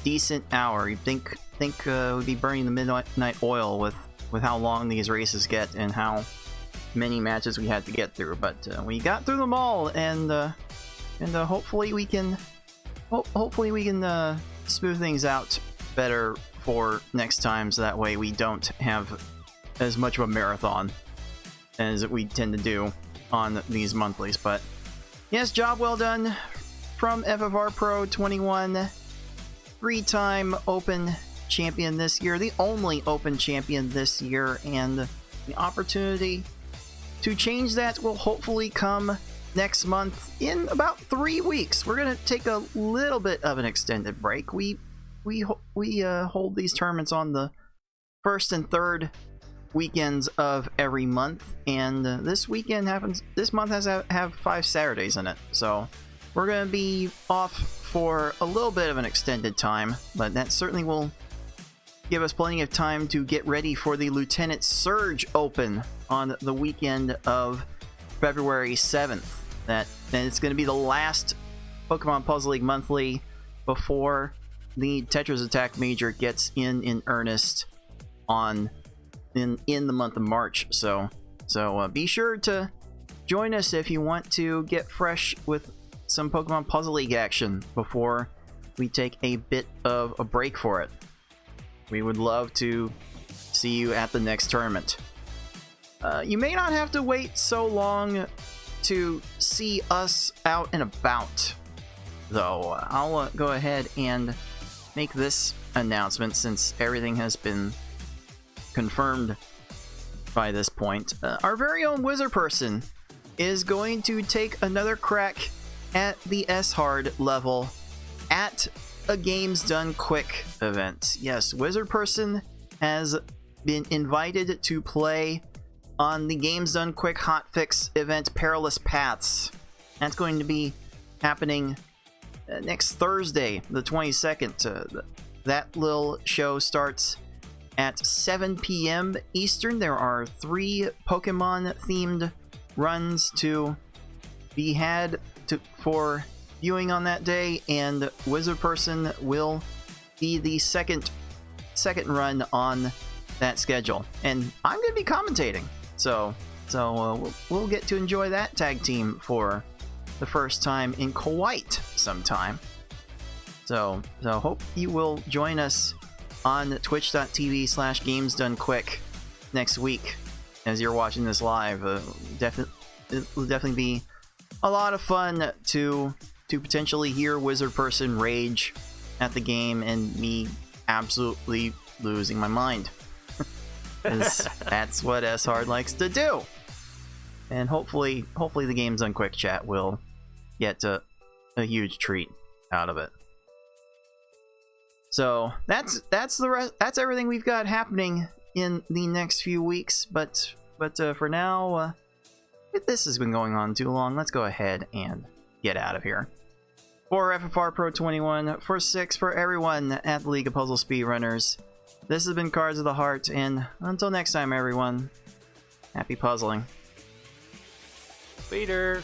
decent hour. You think we'd be burning the midnight oil with how long these races get and how many matches we had to get through, but we got through them all, and hopefully we can smooth things out better for next time, so that way we don't have as much of a marathon as we tend to do on these monthlies. But yes, job well done from FFR Pro 21, 3-time Open champion this year, the only Open champion this year, and the opportunity to change that will hopefully come next month in about 3 weeks. We're gonna take a little bit of an extended break. We hold these tournaments on the first and third weekends of every month, and this month has 5 Saturdays in it, so we're gonna be off for a little bit of an extended time, but that certainly will give us plenty of time to get ready for the Lieutenant Surge Open on the weekend of February 7th. And it's going to be the last Pokemon Puzzle League Monthly before the Tetris Attack Major gets in earnest in the month of March. So be sure to join us if you want to get fresh with some Pokemon Puzzle League action before we take a bit of a break for it. We would love to see you at the next tournament. You may not have to wait so long to see us out and about, though. I'll go ahead and make this announcement since everything has been confirmed by this point. Our very own Wizard Person is going to take another crack at the S-Hard level at a Games Done Quick event. Yes, Wizard Person has been invited to play on the Games Done Quick hotfix event Perilous Paths. That's going to be happening next Thursday, the 22nd. That little show starts at 7 p.m. Eastern. There are 3 Pokemon themed runs to be had for viewing on that day, and Wizard Person will be the second run on that schedule, and I'm going to be commentating. So we'll get to enjoy that tag team for the first time in quite some time. So hope you will join us on twitch.tv/gamesdonequick next week as you're watching this live. It will definitely be a lot of fun to potentially hear Wizard Person rage at the game and me absolutely losing my mind. Because that's what S-Hard likes to do. And hopefully the Games Done Quick chat will get a huge treat out of it. So that's everything we've got happening in the next few weeks. But for now, this has been going on too long. Let's go ahead and get out of here. For FFR Pro 21, for 6 for everyone at the League of Puzzle Speedrunners, this has been Cards of the Heart, and until next time, everyone, happy puzzling. Later.